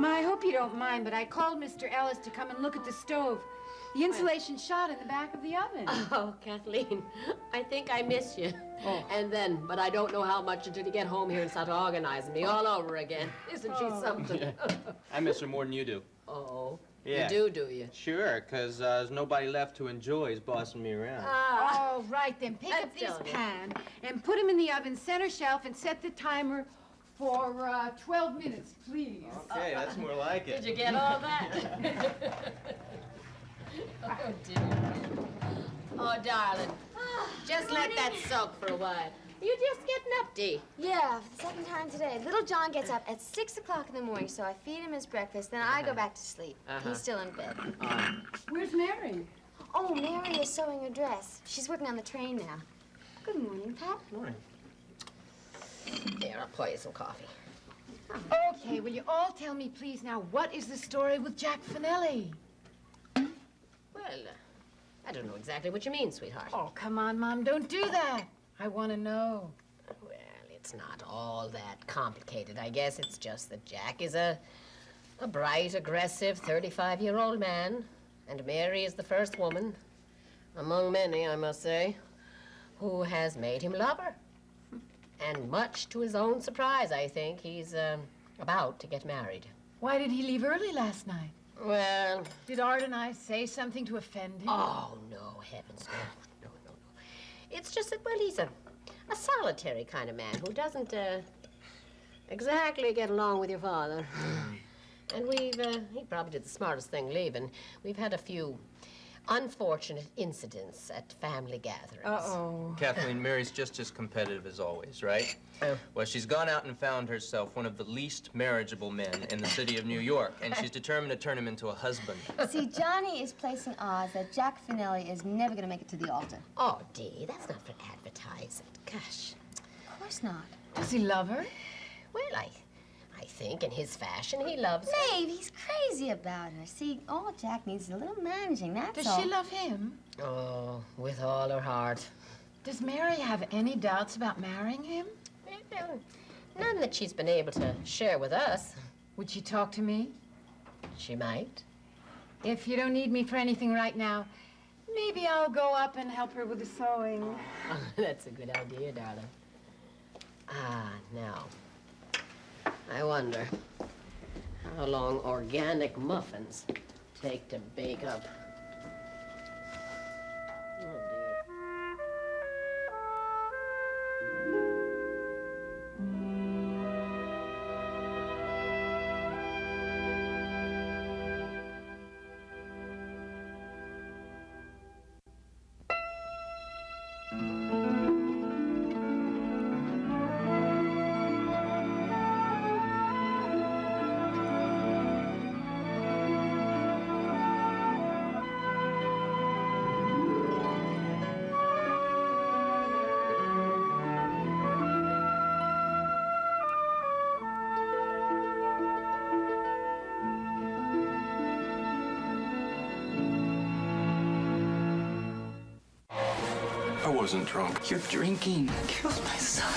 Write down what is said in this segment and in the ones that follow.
Ma, I hope you don't mind, but I called Mr. Ellis to come and look at the stove. The insulation shot in the back of the oven. Oh, Kathleen, I think I miss you. Oh. But I don't know how much until you get home here and start organizing me all over again. Isn't she something? Yeah. I miss her more than you do. Oh, yeah. You do you? Sure, because there's nobody left to enjoy is bossing me around. All right, then pick up these pans and put them in the oven center shelf and set the timer for 12 minutes, please. Okay, that's more like it. Did you get all that? Oh, dear. Oh, darling. Just let that soak for a while. You just getting up, Dee? Yeah, for the second time today. Little John gets up at 6 o'clock in the morning, so I feed him his breakfast, then I go back to sleep. He's still in bed. Where's Mary? Oh, Mary is sewing her dress. She's working on the train now. Good morning, Pat. Good morning. Here, I'll pour you some coffee. Okay, will you all tell me, please, now, what is the story with Jack Finelli? Well, I don't know exactly what you mean, sweetheart. Oh, come on, Mom, don't do that. I want to know. Well, it's not all that complicated, I guess. It's just that Jack is a bright, aggressive, 35-year-old man, and Mary is the first woman, among many, I must say, who has made him love her. And much to his own surprise, I think, he's about to get married. Why did he leave early last night? Well... Did Art and I say something to offend him? Oh, no, heavens, no. It's just that, well, he's a solitary kind of man who doesn't exactly get along with your father. And he probably did the smartest thing leaving. We've had a few unfortunate incidents at family gatherings. Uh-oh. Kathleen, Mary's just as competitive as always, right? Oh. Well, she's gone out and found herself one of the least marriageable men in the city of New York, and she's determined to turn him into a husband. See, Johnny is placing odds that Jack Finelli is never going to make it to the altar. Oh, Dee, that's not for advertising. Gosh. Of course not. Does he love her? Well, I think in his fashion he loves her. Babe, he's crazy about her. See, all Jack needs is a little managing, that's Does all. she love him? Oh, with all her heart. Does Mary have any doubts about marrying him? Well, none that she's been able to share with us. Would she talk to me? She might. If you don't need me for anything right now, maybe I'll go up and help her with the sewing. Oh, that's a good idea, darling. Now, I wonder how long organic muffins take to bake up. Oh, dear. I wasn't drunk. Your drinking killed my son.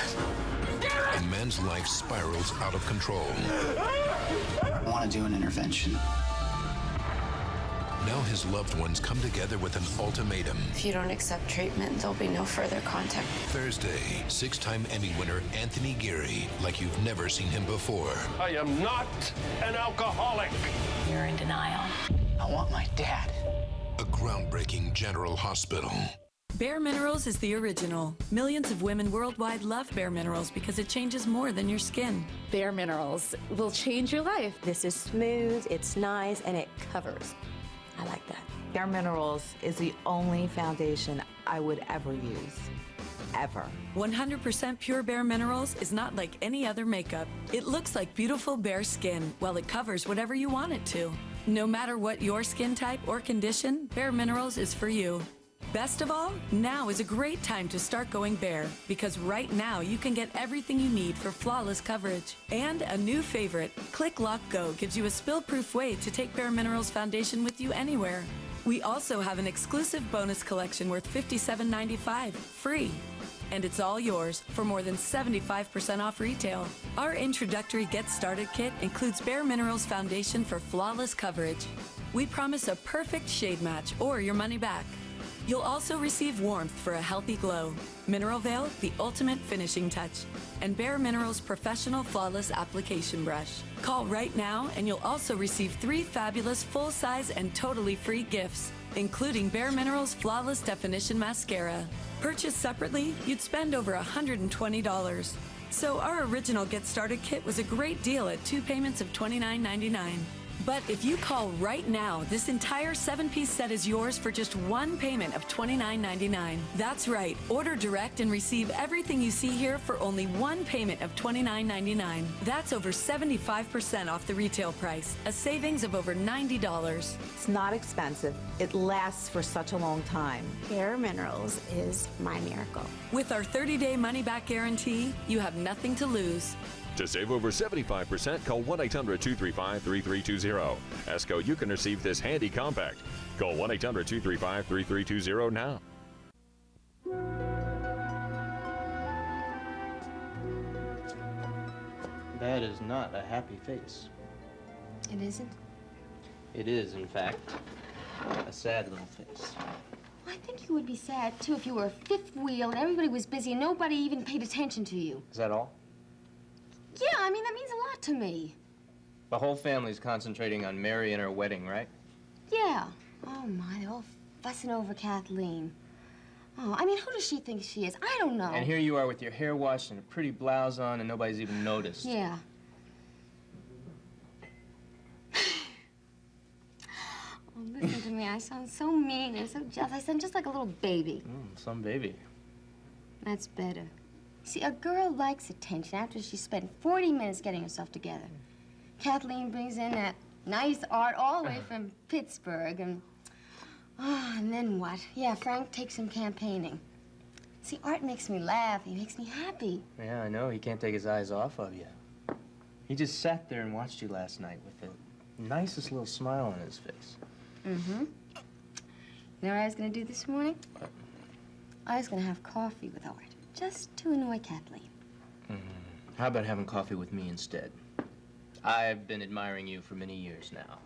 A man's life spirals out of control. I want to do an intervention. Now his loved ones come together with an ultimatum. If you don't accept treatment, there'll be no further contact. Thursday, 6-time Emmy winner Anthony Geary, like you've never seen him before. I am not an alcoholic. You're in denial. I want my dad. A groundbreaking General Hospital. Bare Minerals is the original. Millions of women worldwide love Bare Minerals because it changes more than your skin. Bare Minerals will change your life. This is smooth, it's nice, and it covers. I like that. Bare Minerals is the only foundation I would ever use. Ever. 100% pure Bare Minerals is not like any other makeup. It looks like beautiful bare skin, while it covers whatever you want it to. No matter what your skin type or condition, Bare Minerals is for you. Best of all, now is a great time to start going bare, because right now you can get everything you need for flawless coverage. And a new favorite, Click Lock Go, gives you a spill-proof way to take Bare Minerals foundation with you anywhere. We also have an exclusive bonus collection worth $57.95, free. and it's all yours for more than 75% off retail. Our introductory Get Started kit includes Bare Minerals Foundation for flawless coverage. We promise a perfect shade match or your money back. You'll also receive warmth for a healthy glow, Mineral Veil, the ultimate finishing touch, and Bare Minerals Professional Flawless Application Brush. Call right now and you'll also receive 3 fabulous full-size and totally free gifts, including Bare Minerals Flawless Definition Mascara. Purchased separately, you'd spend over $120. So our original Get Started kit was a great deal at 2 payments of $29.99. But if you call right now, this entire 7-piece set is yours for just 1 payment of $29.99. That's right. Order direct and receive everything you see here for only 1 payment of $29.99. That's over 75% off the retail price, a savings of over $90. It's not expensive. It lasts for such a long time. Bare Minerals is my miracle. With our 30-day money-back guarantee, you have nothing to lose. To save over 75%, call 1-800-235-3320. ESCO, you can receive this handy compact. Call 1-800-235-3320 now. That is not a happy face. It isn't? It is, in fact, a sad little face. I think you would be sad, too, if you were a fifth wheel and everybody was busy and nobody even paid attention to you. Is that all? Yeah, I mean, that means a lot to me. The whole family's concentrating on Mary and her wedding, right? Yeah. Oh, my, they're all fussing over Kathleen. Oh, I mean, who does she think she is? I don't know. And here you are with your hair washed and a pretty blouse on and nobody's even noticed. Yeah. Oh, listen to me. I sound so mean and so jealous. I sound just like a little baby. Some baby. That's better. See, a girl likes attention after she spent 40 minutes getting herself together. Kathleen brings in that nice art all the way from Pittsburgh, and then what? Yeah, Frank takes him campaigning. See, art makes me laugh. He makes me happy. Yeah, I know. He can't take his eyes off of you. He just sat there and watched you last night with the nicest little smile on his face. Mm-hmm. You know what I was going to do this morning? What? I was going to have coffee with Art. Just to annoy Kathleen. How about having coffee with me instead? I've been admiring you for many years now.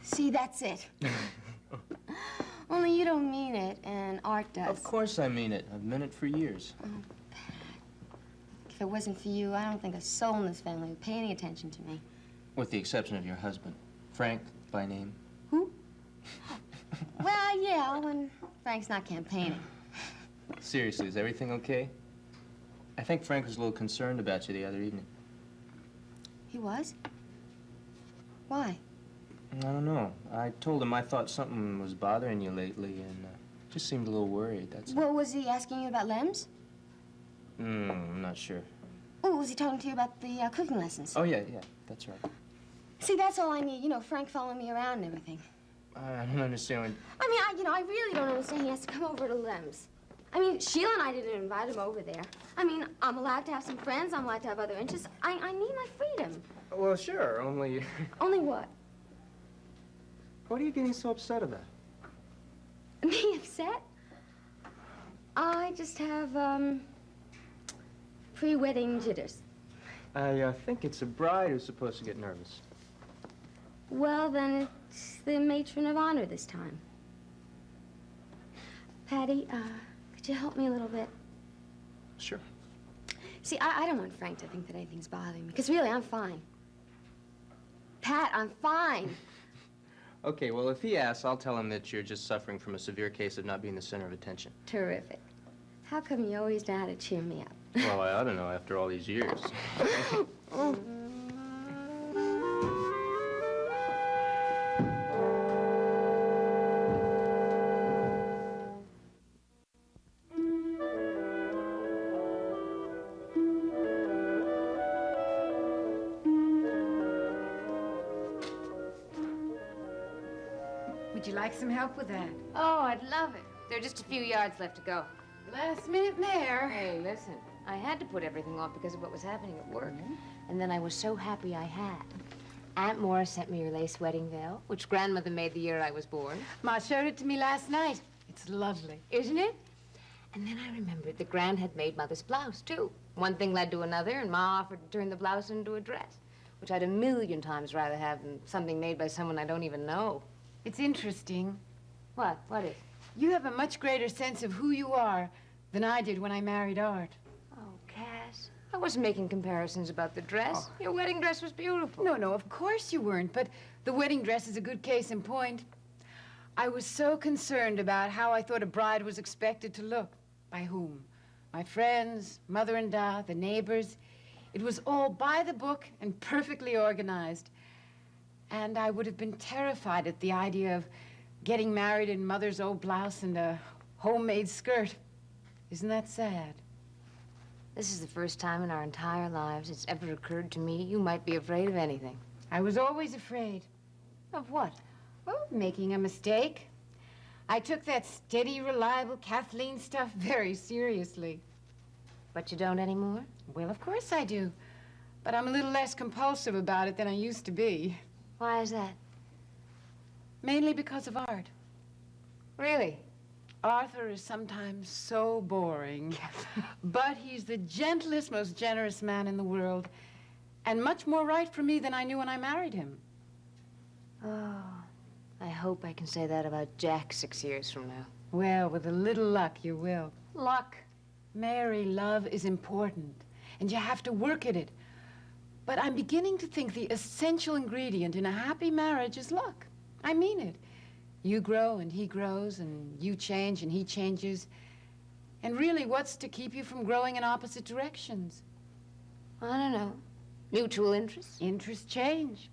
See, that's it. Only you don't mean it, and Art does. Of course I mean it. I've meant it for years. Oh, Pat. If it wasn't for you, I don't think a soul in this family would pay any attention to me. With the exception of your husband. Frank, by name. Who? Well, yeah, when Frank's not campaigning. Seriously, is everything okay? I think Frank was a little concerned about you the other evening. He was? Why? I don't know. I told him I thought something was bothering you lately and just seemed a little worried, that's all. Well, was he asking you about Lems? I'm not sure. Oh, was he talking to you about the cooking lessons? Oh, yeah, that's right. See, that's all I need. You know, Frank following me around and everything. I don't understand when... I mean, I really don't understand he has to come over to Lems. I mean, Sheila and I didn't invite him over there. I mean, I'm allowed to have some friends. I'm allowed to have other interests. I need my freedom. Well, sure, only... Only what? What are you getting so upset about? Me upset? I just have, pre-wedding jitters. I think it's the bride who's supposed to get nervous. Well, then it's the matron of honor this time. Patty, could you help me a little bit? Sure. See, I don't want Frank to think that anything's bothering me, because really, I'm fine. Pat, I'm fine. Okay, well, if he asks, I'll tell him that you're just suffering from a severe case of not being the center of attention. Terrific. How come you always know how to cheer me up? Well, I ought to know after all these years. Oh. Would you like some help with that? Oh, I'd love it. There are just a few yards left to go. Last minute mare. Hey, listen. I had to put everything off because of what was happening at work. And then I was so happy I had. Aunt Morris sent me your lace wedding veil, which Grandmother made the year I was born. Ma showed it to me last night. It's lovely. Isn't it? And then I remembered that Gran had made Mother's blouse, too. One thing led to another, and Ma offered to turn the blouse into a dress, which I'd a million times rather have than something made by someone I don't even know. It's interesting. What? What is? You have a much greater sense of who you are than I did when I married Art. Oh, Cass, I wasn't making comparisons about the dress. Oh. Your wedding dress was beautiful. No, of course you weren't, but the wedding dress is a good case in point. I was so concerned about how I thought a bride was expected to look. By whom? My friends, mother-in-law, the neighbors. It was all by the book and perfectly organized. And I would have been terrified at the idea of getting married in Mother's old blouse and a homemade skirt. Isn't that sad? This is the first time in our entire lives it's ever occurred to me you might be afraid of anything. I was always afraid. Of what? Well, making a mistake. I took that steady, reliable Kathleen stuff very seriously. But you don't anymore? Well, of course I do. But I'm a little less compulsive about it than I used to be. Why is that? Mainly because of Art. Really? Arthur is sometimes so boring. But he's the gentlest, most generous man in the world. And much more right for me than I knew when I married him. Oh, I hope I can say that about Jack 6 years from now. Well, with a little luck, you will. Luck? Mary, love is important, and you have to work at it. But I'm beginning to think the essential ingredient in a happy marriage is luck. I mean it. You grow and he grows, and you change and he changes. And really, what's to keep you from growing in opposite directions? I don't know. Mutual interests? Interests change.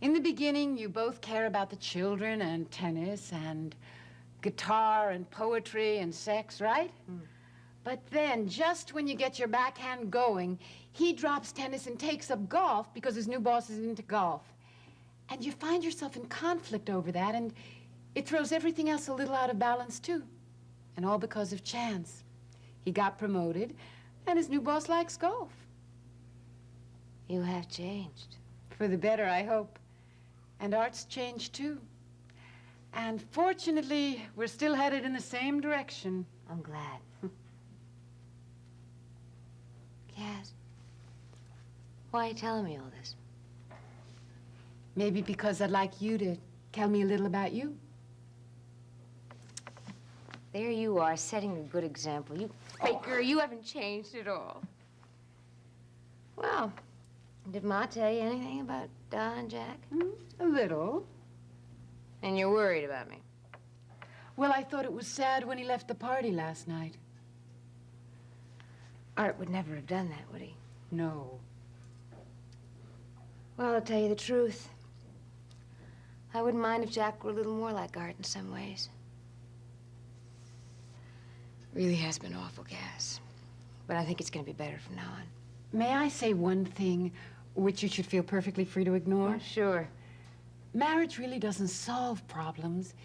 In the beginning, you both care about the children and tennis and guitar and poetry and sex, right? Mm. But then, just when you get your backhand going, he drops tennis and takes up golf because his new boss is into golf. And you find yourself in conflict over that, and it throws everything else a little out of balance, too. And all because of chance. He got promoted, and his new boss likes golf. You have changed. For the better, I hope. And Art's changed, too. And fortunately, we're still headed in the same direction. I'm glad. Cass, why are you telling me all this? Maybe because I'd like you to tell me a little about you. There you are, setting a good example. You faker, you haven't changed at all. Well, did Ma tell you anything about Don and Jack? A little. And you're worried about me? Well, I thought it was sad when he left the party last night. Art would never have done that, would he? No. Well, I'll tell you the truth. I wouldn't mind if Jack were a little more like Art in some ways. Really has been awful, Cass. But I think it's going to be better from now on. May I say one thing which you should feel perfectly free to ignore? Oh, sure. Marriage really doesn't solve problems.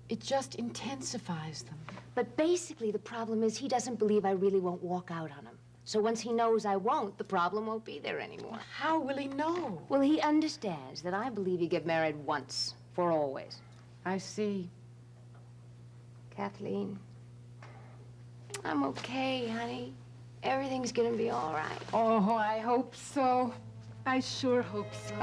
It just intensifies them. But basically, the problem is he doesn't believe I really won't walk out on him. So once he knows I won't, the problem won't be there anymore. How will he know? Well, he understands that I believe you get married once, for always. I see. Kathleen, I'm okay, honey. Everything's gonna be all right. Oh, I hope so. I sure hope so.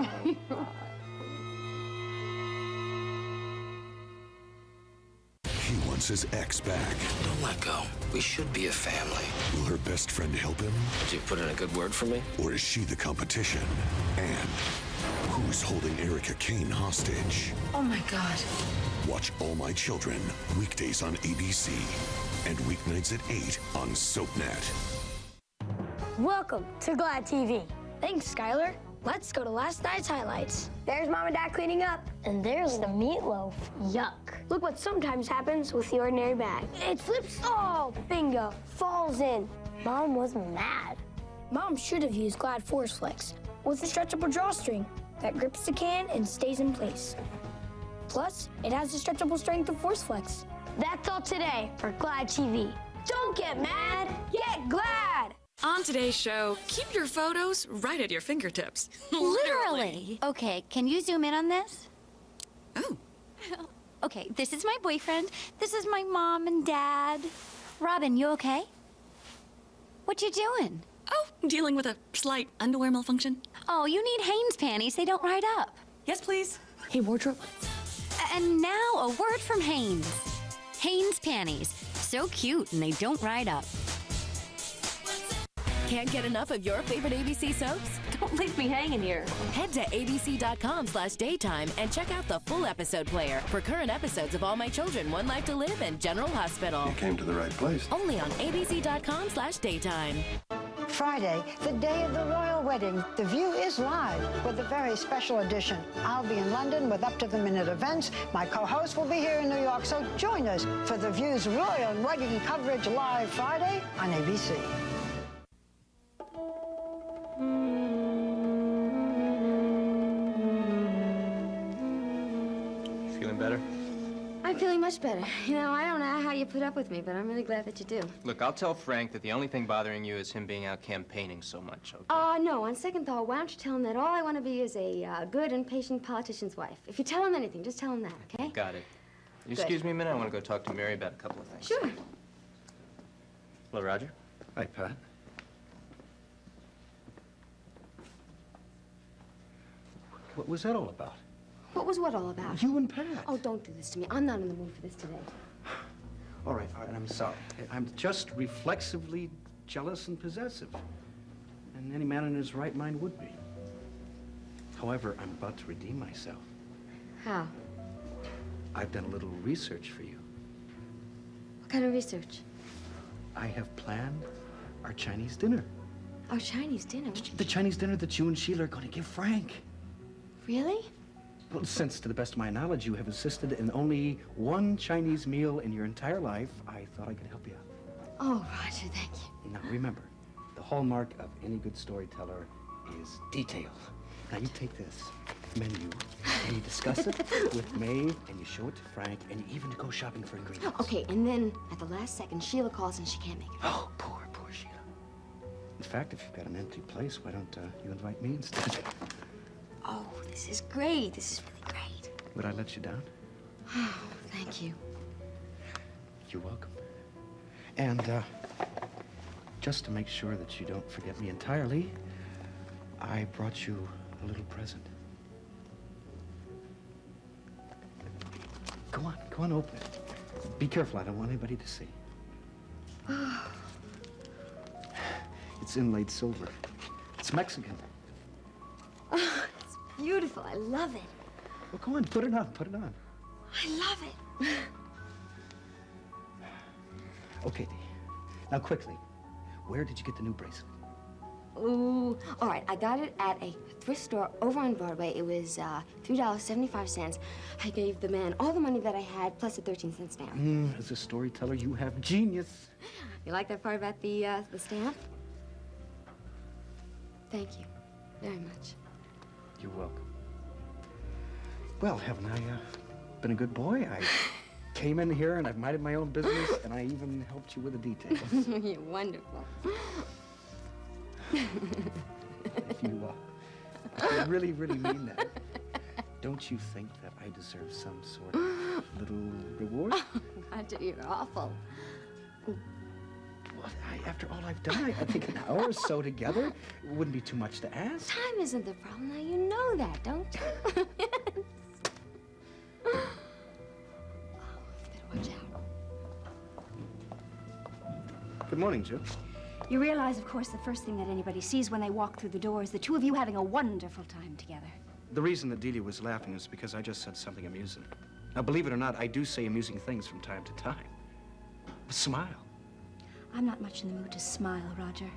He wants his ex back. Don't let go. We should be a family. Will her best friend help him? Did you put in a good word for me? Or is she the competition? And who's holding Erica Kane hostage? Oh, my God. Watch All My Children, weekdays on ABC, and weeknights at 8 on SoapNet. Welcome to Glad TV. Thanks, Skylar. Let's go to last night's highlights. There's Mom and Dad cleaning up. And there's the meatloaf. Yuck. Look what sometimes happens with the ordinary bag. It flips. Oh, bingo. Falls in. Mom was mad. Mom should have used Glad Force Flex with a stretchable drawstring that grips the can and stays in place. Plus, it has the stretchable strength of Force Flex. That's all today for Glad TV. Don't get mad, get glad! On today's show, keep your photos right at your fingertips. Literally. Okay, can you zoom in on this? Oh. Okay, this is my boyfriend. This is my mom and dad. Robin, you okay? What you doing? Oh, dealing with a slight underwear malfunction. Oh, you need Hanes panties. They don't ride up. Yes, please. Hey, wardrobe. And now a word from Hanes. Hanes panties. So cute and they don't ride up. Can't get enough of your favorite ABC soaps? Don't leave me hanging here. Head to abc.com/daytime and check out the full episode player for current episodes of All My Children, One Life to Live, and General Hospital. You came to the right place. Only on abc.com/daytime. Friday, the day of the royal wedding. The View is live with a very special edition. I'll be in London with up-to-the-minute events. My co-host will be here in New York, so join us for The View's royal wedding coverage live Friday on ABC. Feeling better? I'm feeling much better. You know, I don't know how you put up with me, but I'm really glad that you do. Look, I'll tell Frank that the only thing bothering you is him being out campaigning so much, okay? No, on second thought, why don't you tell him that all I want to be is a good and patient politician's wife. If you tell him anything, just tell him that, okay? Got it. You Good. excuse me a minute? I want to go talk to Mary about a couple of things. Sure. Hello, Roger. Hi, Pat. What was that all about? What was what all about? You and Pat. Oh, don't do this to me. I'm not in the mood for this today. All right, I'm sorry. I'm just reflexively jealous and possessive. And any man in his right mind would be. However, I'm about to redeem myself. How? I've done a little research for you. What kind of research? I have planned our Chinese dinner. Our Chinese dinner? The Chinese dinner that you and Sheila are going to give Frank. Really? Well, since, to the best of my knowledge, you have insisted in only one Chinese meal in your entire life, I thought I could help you out. Oh, Roger, thank you. Now, remember, the hallmark of any good storyteller is detail. Now, you take this menu, and you discuss it with Maeve, and you show it to Frank, and you even go shopping for ingredients. Okay, and then at the last second, Sheila calls and she can't make it. Oh, poor Sheila. In fact, if you've got an empty place, why don't you invite me instead? Oh, this is great. This is really great. Would I let you down? Oh, thank you. You're welcome. And, just to make sure that you don't forget me entirely, I brought you a little present. Go on, open it. Be careful, I don't want anybody to see. It's inlaid silver. It's Mexican. Oh, it's beautiful. I love it. Well, come on, put it on. I love it. Okay, Dee. Now, quickly, where did you get the new bracelet? Ooh, all right. I got it at a thrift store over on Broadway. It was $3.75. I gave the man all the money that I had, plus a 13-cent stamp. As a storyteller, you have genius. You like that part about the stamp? Thank you very much. You're welcome. Well, haven't I been a good boy? I came in here and I've minded my own business, and I even helped you with the details. You're wonderful. If you really, really mean that, don't you think that I deserve some sort of little reward? Roger, you're awful. Well, after all I've done, I think an hour or so together wouldn't be too much to ask. Time isn't the problem. Now, you know that, don't you? Oh, better watch out. Good morning, Jill. You realize, of course, the first thing that anybody sees when they walk through the door is the two of you having a wonderful time together. The reason that Delia was laughing is because I just said something amusing. Now, believe it or not, I do say amusing things from time to time. Smile. I'm not much in the mood to smile, Roger.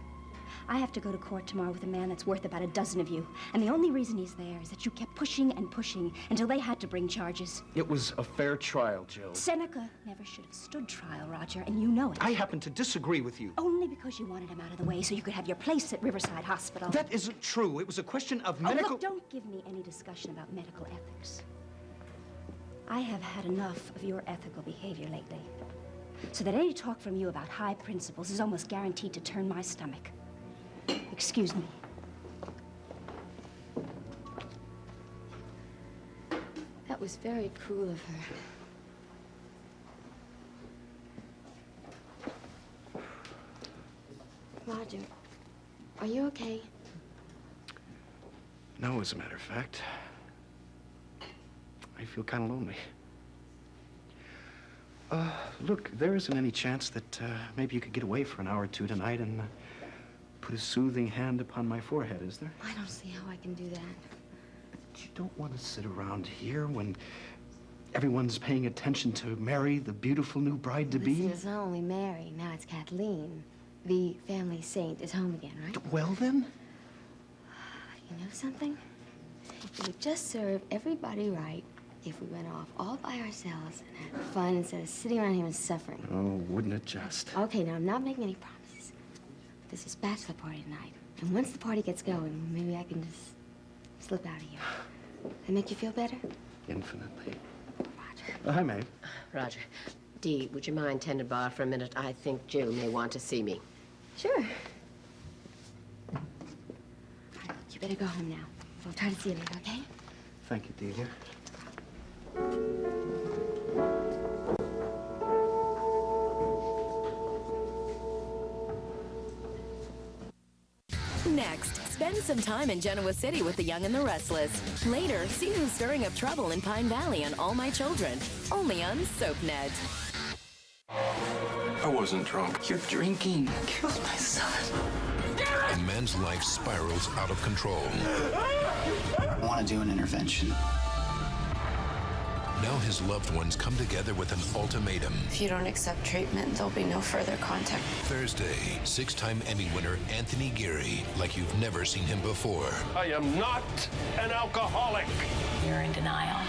I have to go to court tomorrow with a man that's worth about a dozen of you. And the only reason he's there is that you kept pushing and pushing until they had to bring charges. It was a fair trial, Jill. Seneca never should have stood trial, Roger, and you know it. I happen to disagree with you. Only because you wanted him out of the way so you could have your place at Riverside Hospital. That isn't true. It was a question of medical... Oh, look, don't give me any discussion about medical ethics. I have had enough of your ethical behavior lately. So that any talk from you about high principles is almost guaranteed to turn my stomach. Excuse me. That was very cruel of her. Roger, are you okay? No, as a matter of fact. I feel kind of lonely. Look, there isn't any chance that maybe you could get away for an hour or two tonight and put a soothing hand upon my forehead, is there? I don't see how I can do that. But you don't want to sit around here when everyone's paying attention to Mary, the beautiful new bride-to-be. Listen, it's not only Mary, now it's Kathleen. The family saint is home again, right? Well, then? You know something? It would just serve everybody right if we went off all by ourselves and had fun instead of sitting around here and suffering. Oh, wouldn't it just? Okay, now I'm not making any promises. This is bachelor party tonight. And once the party gets going, maybe I can just slip out of here. That make you feel better? Infinitely. Roger. Hi, Maeve. Roger. Dee, would you mind tending bar for a minute? I think Jill may want to see me. Sure. All right, you better go home now. I'll try to see you later, okay? Thank you, Delia. Next, spend some time in Genoa City with the Young and the Restless. Later, see who's stirring up trouble in Pine Valley on All My Children. Only on SoapNet. I wasn't drunk. Your drinking killed my son. A man's life spirals out of control. I want to do an intervention. Now his loved ones come together with an ultimatum. If you don't accept treatment, there'll be no further contact. Thursday, 6-time Emmy winner Anthony Geary, like you've never seen him before. I am not an alcoholic. You're in denial.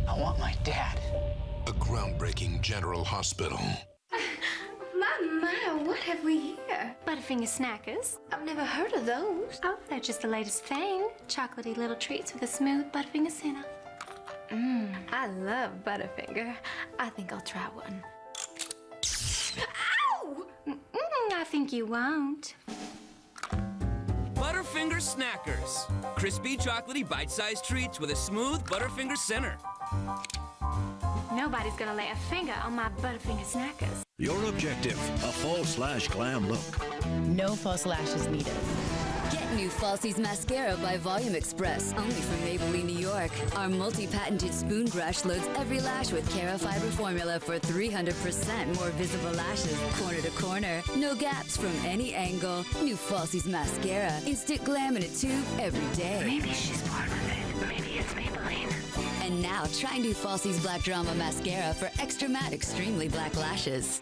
I want my dad. A groundbreaking General Hospital. My, what have we here? Butterfinger Snackers. I've never heard of those. Oh, they're just the latest thing. Chocolatey little treats with a smooth Butterfinger center. I love Butterfinger. I think I'll try one. Ow! I think you won't. Butterfinger Snackers. Crispy, chocolatey, bite-sized treats with a smooth Butterfinger center. Nobody's gonna lay a finger on my Butterfinger Snackers. Your objective, a fall/glam look. No false lashes needed. Get new Falsies Mascara by Volume Express, only from Maybelline, New York. Our multi-patented spoon brush loads every lash with Cara Fiber formula for 300% more visible lashes, corner to corner. No gaps from any angle. New Falsies Mascara. Instant glam in a tube every day. Maybe she's part of it. Maybe it's Maybelline. And now, try new Falsies Black Drama Mascara for extra matte, extremely black lashes.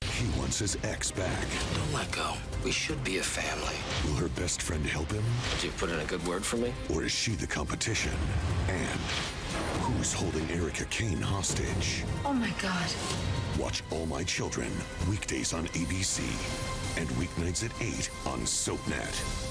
He wants his ex back. Don't let go. We should be a family. Will her best friend help him? Did you put in a good word for me? Or is she the competition? And who's holding Erica Kane hostage? Oh my God. Watch All My Children, weekdays on ABC and weeknights at 8 on SoapNet.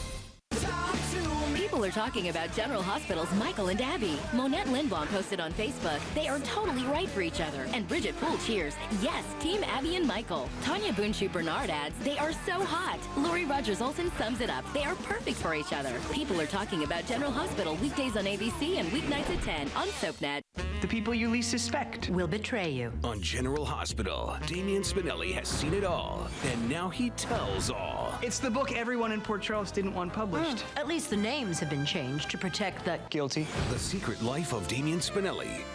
People are talking about General Hospital's Michael and Abby. Monette Lindbaum posted on Facebook, they are totally right for each other. And Bridget Poole cheers, yes, Team Abby and Michael. Tanya Bunchu Bernard adds, they are so hot. Lori Rogers Olson sums it up, they are perfect for each other. People are talking about General Hospital weekdays on ABC and weeknights at 10 on SoapNet. The people you least suspect will betray you. On General Hospital, Damian Spinelli has seen it all, and now he tells all. It's the book everyone in Port Charles didn't want published. At least the names have been changed to protect the guilty. The Secret Life of Damian Spinelli.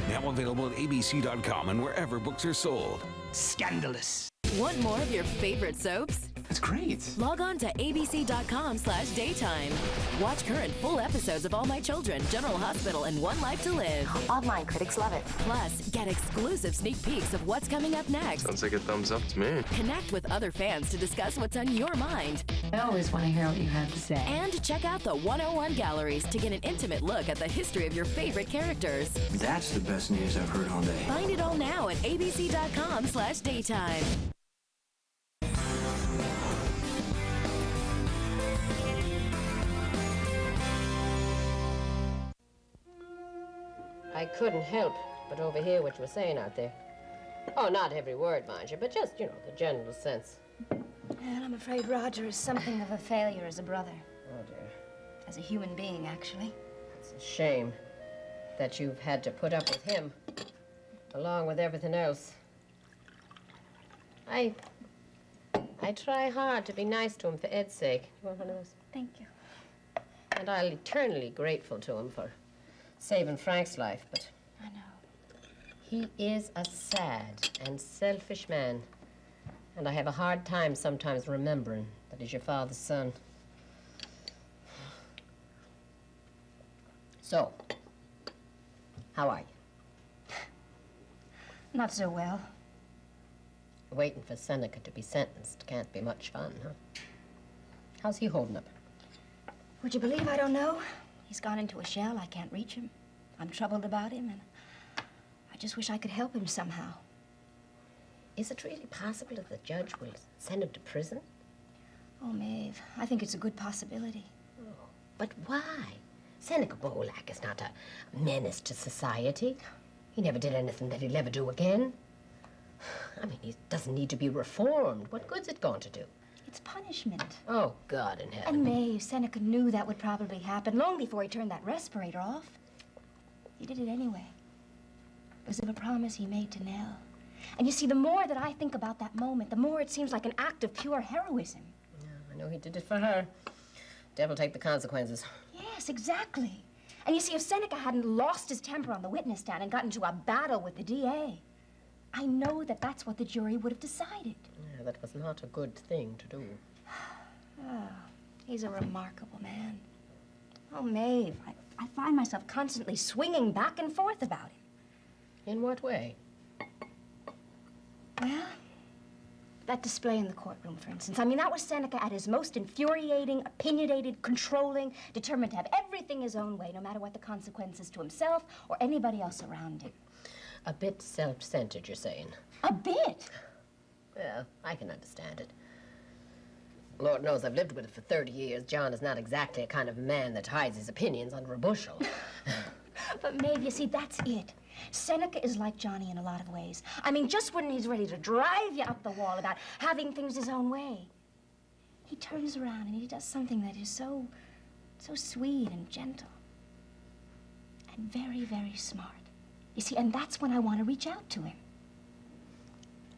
Now available at abc.com and wherever books are sold. Scandalous. Want more of your favorite soaps? That's great. Log on to abc.com/daytime. Watch current full episodes of All My Children, General Hospital, and One Life to Live. Online critics love it. Plus, get exclusive sneak peeks of what's coming up next. Sounds like a thumbs up to me. Connect with other fans to discuss what's on your mind. I always want to hear what you have to say. And check out the 101 galleries to get an intimate look at the history of your favorite characters. That's the best news I've heard all day. Find it all now at abc.com/daytime. I couldn't help but overhear what you were saying out there. Oh, not every word, mind you, but just, the general sense. And I'm afraid Roger is something of a failure as a brother. Oh, dear. As a human being, actually. It's a shame that you've had to put up with him, along with everything else. I I try hard to be nice to him for Ed's sake. You want one of those? Thank you. And I'm eternally grateful to him for saving Frank's life, but I know. he is a sad and selfish man. And I have a hard time sometimes remembering that he's your father's son. So, how are you? Not so well. Waiting for Seneca to be sentenced can't be much fun, huh? How's he holding up? Would you believe I don't know? He's gone into a shell. I can't reach him. I'm troubled about him, and I just wish I could help him somehow. Is it really possible that the judge will send him to prison? Oh, Maeve, I think it's a good possibility. Oh, but why? Seneca Bolak is not a menace to society. He never did anything that he'll ever do again. I mean, he doesn't need to be reformed. What good's it going to do? It's punishment. Oh, God in heaven. And Maeve, Seneca knew that would probably happen long before he turned that respirator off. He did it anyway. Because of a promise he made to Nell. And you see, the more that I think about that moment, the more it seems like an act of pure heroism. Yeah, I know he did it for her. Devil take the consequences. Yes, exactly. And you see, if Seneca hadn't lost his temper on the witness stand and got into a battle with the DA, I know that that's what the jury would have decided. Yeah, that was not a good thing to do. Oh, he's a remarkable man. Oh, Maeve, I find myself constantly swinging back and forth about him. In what way? Well, that display in the courtroom, for instance. I mean, that was Seneca at his most infuriating, opinionated, controlling, determined to have everything his own way, no matter what the consequences to himself or anybody else around him. A bit self-centered, you're saying. A bit? Well, I can understand it. Lord knows I've lived with it for 30 years. John is not exactly a kind of man that hides his opinions under a bushel. But, Maeve, you see, that's it. Seneca is like Johnny in a lot of ways. I mean, just when he's ready to drive you up the wall about having things his own way, he turns around and he does something that is so sweet and gentle and very, very smart. You see, and that's when I want to reach out to him.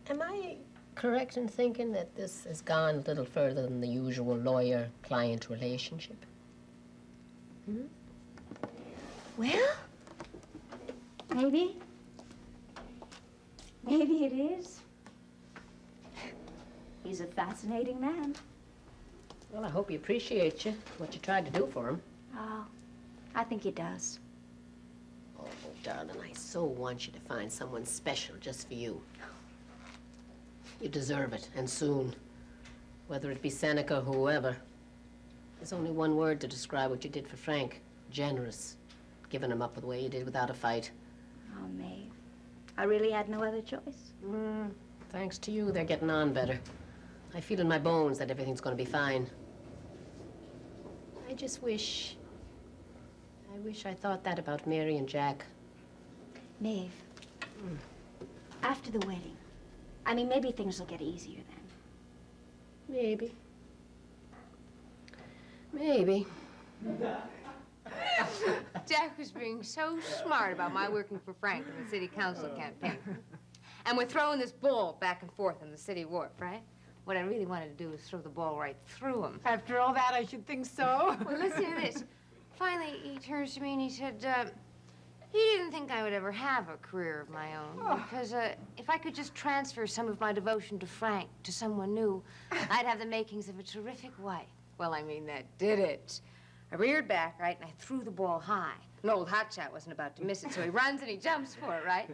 Am I correct in thinking that this has gone a little further than the usual lawyer-client relationship? Hmm? Well, maybe. Maybe it is. He's a fascinating man. Well, I hope he appreciates you, what you tried to do for him. Oh, I think he does. Oh, darling, I so want you to find someone special just for you. You deserve it, and soon. Whether it be Seneca or whoever. There's only one word to describe what you did for Frank. Generous. Giving him up the way you did without a fight. Oh, Maeve, I really had no other choice. Thanks to you, they're getting on better. I feel in my bones that everything's going to be fine. I just wish I thought that about Mary and Jack. Maeve, after the wedding, I mean, maybe things will get easier then. Maybe. Maybe. Jack was being so smart about my working for Frank in the city council campaign. And we're throwing this ball back and forth on the city wharf, right? What I really wanted to do was throw the ball right through him. After all that, I should think so. Well, listen to this. Finally, he turns to me and he said, he didn't think I would ever have a career of my own. Because if I could just transfer some of my devotion to Frank to someone new, I'd have the makings of a terrific wife. Well, I mean, that did it. I reared back, right, and I threw the ball high. An old hotshot wasn't about to miss it, so he runs and he jumps for it, right?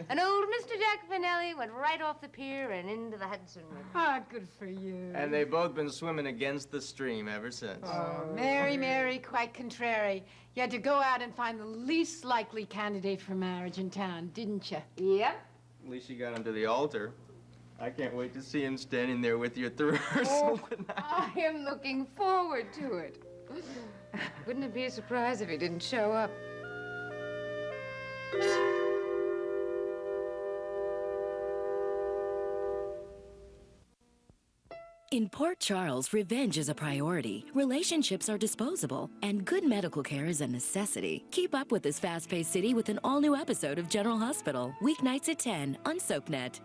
And old Mr. Jack Finelli went right off the pier and into the Hudson River. Ah, good for you. And they've both been swimming against the stream ever since. Oh, Mary, Mary, quite contrary. You had to go out and find the least likely candidate for marriage in town, didn't you? Yep. At least you got him to the altar. I can't wait to see him standing there with you at the rehearsal tonight. I am looking forward to it. Wouldn't it be a surprise if he didn't show up? In Port Charles, revenge is a priority, relationships are disposable, and good medical care is a necessity. Keep up with this fast-paced city with an all-new episode of General Hospital, weeknights at 10 on SoapNet.